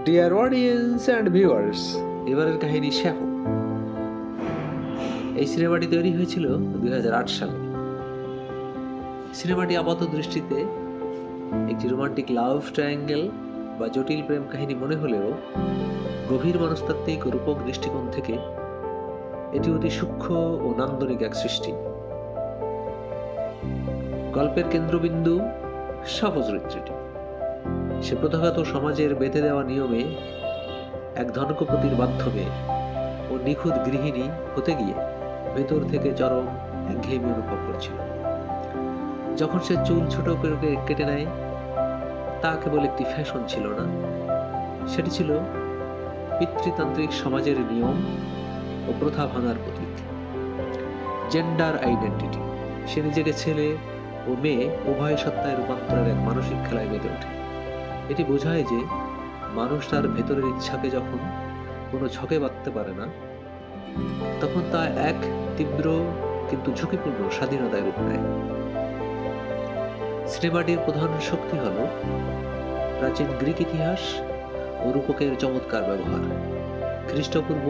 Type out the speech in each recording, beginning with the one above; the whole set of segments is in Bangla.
ডিয়ার অডিয়েন্স অ্যান্ড ভিউয়ার্স, এবারের কাহিনী শ্যাফো। এই সিনেমাটি তৈরি হয়েছিল 2008 সালে। সিনেমাটি আপাত দৃষ্টিতে একটি রোমান্টিক লাভ ট্রায়াঙ্গেল বা জটিল প্রেম কাহিনী মনে হলেও গভীর মনস্তাত্ত্বিক ও রূপক দৃষ্টিকোণ থেকে এটি অতি সূক্ষ্ম ও নান্দনিক এক সৃষ্টি। গল্পের কেন্দ্রবিন্দু শ্যাফো চরিত্রটি। সে প্রথাগত সমাজের বেঁধে দেওয়া নিয়মে এক ধনকোপতির মাধ্যমে ও নিখুঁত গৃহিণী হতে গিয়ে ভেতর থেকে চরম একঘেয়েমি অনুভব করছিল। যখন সে চুল ছোট করে কেটে নেয়, তা কেবল একটি ফ্যাশন ছিল না, সেটি ছিল পিতৃতান্ত্রিক সমাজের নিয়ম ও প্রথা ভাঙার প্রতীক। Gender identity. সে নিজেকে ছেলে ও মেয়ে উভয় সত্তায় রূপান্তরের এক মানসিক খেলায় মেতে ওঠে। এটি বোঝায় যে মানুষ তার ভেতরের ইচ্ছাকে যখন কোনো ছকে বাঁধতে পারে না, তখন তা এক তীব্র কিন্তু ঝুঁকিপূর্ণ স্বাধীনতায় রূপ নেয়। সিনেমাটির প্রধান শক্তি হল প্রাচীন গ্রিক ইতিহাস ও রূপকের চমৎকার ব্যবহার। খ্রিস্টপূর্ব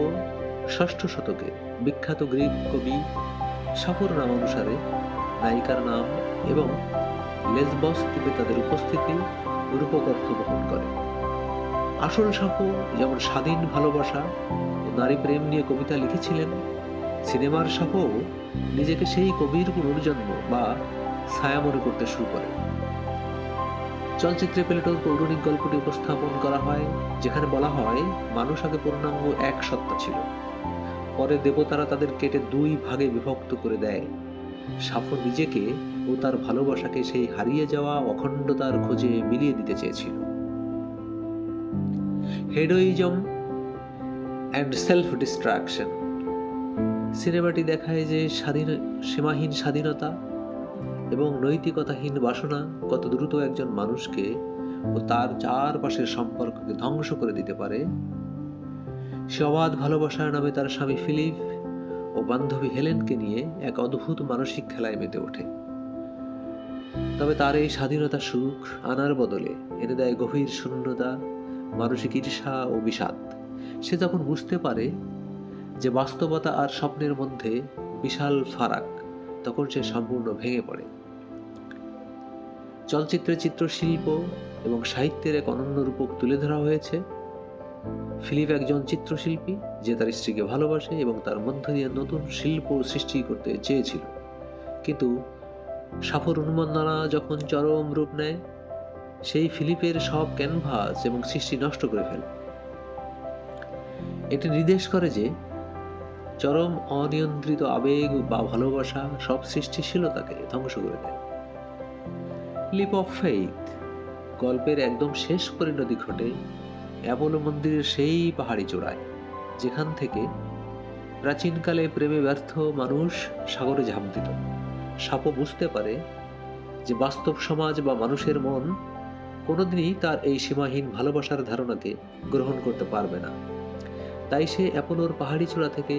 ৬ষ্ঠ শতকে বিখ্যাত গ্রিক কবি সাফোর নাম অনুসারে নায়িকার নাম এবং লেসবস দ্বীপে তাদের উপস্থিতি রূপক অর্থ বহন করে। আসল সাফো যেমন স্বাধীন ভালোবাসা ও নারী প্রেম নিয়ে কবিতা লিখেছিলেন, সিনেমার সাফো নিজেকে সেই কবির পুনর্জন্ম বা ছায়া মনে করতে শুরু করে। চলচ্চিত্রে প্লেটোর পৌরাণিক গল্পটি উপস্থাপন করা হয়, যেখানে বলা হয় মানুষ আগে পূর্ণাঙ্গ এক সত্তা ছিল, পরে দেবতারা তাদের কেটে দুই ভাগে বিভক্ত করে দেয়। সাফো নিজেকে ও তার ভালোবাসাকে সেই হারিয়ে যাওয়া অখণ্ডতার খোঁজে মিলিয়ে দিতে চেয়েছিল। হেডোইজম অ্যান্ড সেলফ ডিস্ট্রাকশন। সিনেমাটি দেখায় যে সীমাহীন স্বাধীনতা এবং নৈতিকতাহীন বাসনা কত দ্রুত একজন মানুষকে ও তার চারপাশের সম্পর্ককে ধ্বংস করে দিতে পারে। সে অবাধ ভালোবাসার নামে তার স্বামী ফিলিপ ও বান্ধবী হেলেনকে নিয়ে এক অদ্ভুত মানসিক খেলায় মেতে ওঠে। তবে তার এই স্বাধীনতা সুখ আনার বদলে এনে দেয় গভীর শূন্যতা, মানসিক ঈর্ষা ও বিষাদ। সে যখন বুঝতে পারে যে বাস্তবতা আর স্বপ্নের মধ্যে বিশাল ফারাক, তখন সে সম্পূর্ণ ভেঙে পড়ে। চলচ্চিত্রে চিত্রশিল্প এবং সাহিত্যের এক অনন্য রূপক তুলে ধরা হয়েছে। ফিলিপ একজন চিত্রশিল্পী যে তার স্ত্রীকে ভালোবাসে এবং তার মধ্য দিয়ে নতুন শিল্প সৃষ্টি করতে চেয়েছিল, কিন্তু সাফোর উন্মাদনা যখন চরম রূপ নেয়, সেই ফিলিপের সব ক্যানভাস এবং সৃষ্টি নষ্ট করে ফেলে। এটি নির্দেশ করে যে চরম অনিয়ন্ত্রিত আবেগ বা ভালোবাসা সব সৃষ্টিশীলতাকে ধ্বংস করে দেয়। Leap of faith. গল্পের একদম শেষ পরিণতি ঘটে অ্যাপোলো মন্দিরের সেই পাহাড়ি চূড়ায়, যেখান থেকে প্রাচীনকালে প্রেমে ব্যর্থ মানুষ সাগরে ঝাঁপ দিত। সাপো বুঝতে পারে যে বাস্তব সমাজ বা মানুষের মন কোনোদিনই তার এই সীমাহীন ভালোবাসার ধারণাকে গ্রহণ করতে পারবে না। তাই সে অ্যাপোলোর পাহাড়ি চূড়া থেকে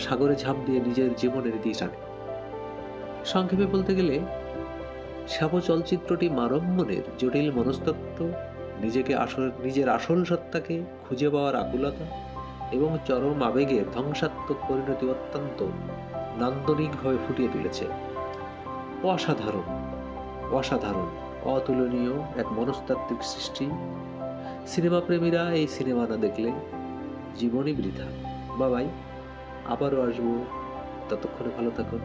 সাগরে ঝাঁপ দিয়ে নিজের জীবনের দিশ আনে। সংক্ষেপে বলতে গেলে শ্যাফো চলচ্চিত্রটি মানব মনের জটিল মনস্তত্ত্ব, নিজের আসল সত্তাকে খুঁজে পাওয়ার আকুলতা এবং চরম আবেগের ধ্বংসাত্মক পরিণতি অত্যন্ত নান্দনিকভাবে ফুটিয়ে তুলেছে। অসাধারণ অসাধারণ অতুলনীয় এক মনস্তাত্ত্বিক সৃষ্টি। সিনেমা প্রেমীরা এই সিনেমা না দেখলে জীবনই বৃথা। বাবাই, আবারও আসবো, ততক্ষণে ভালো থাকুন।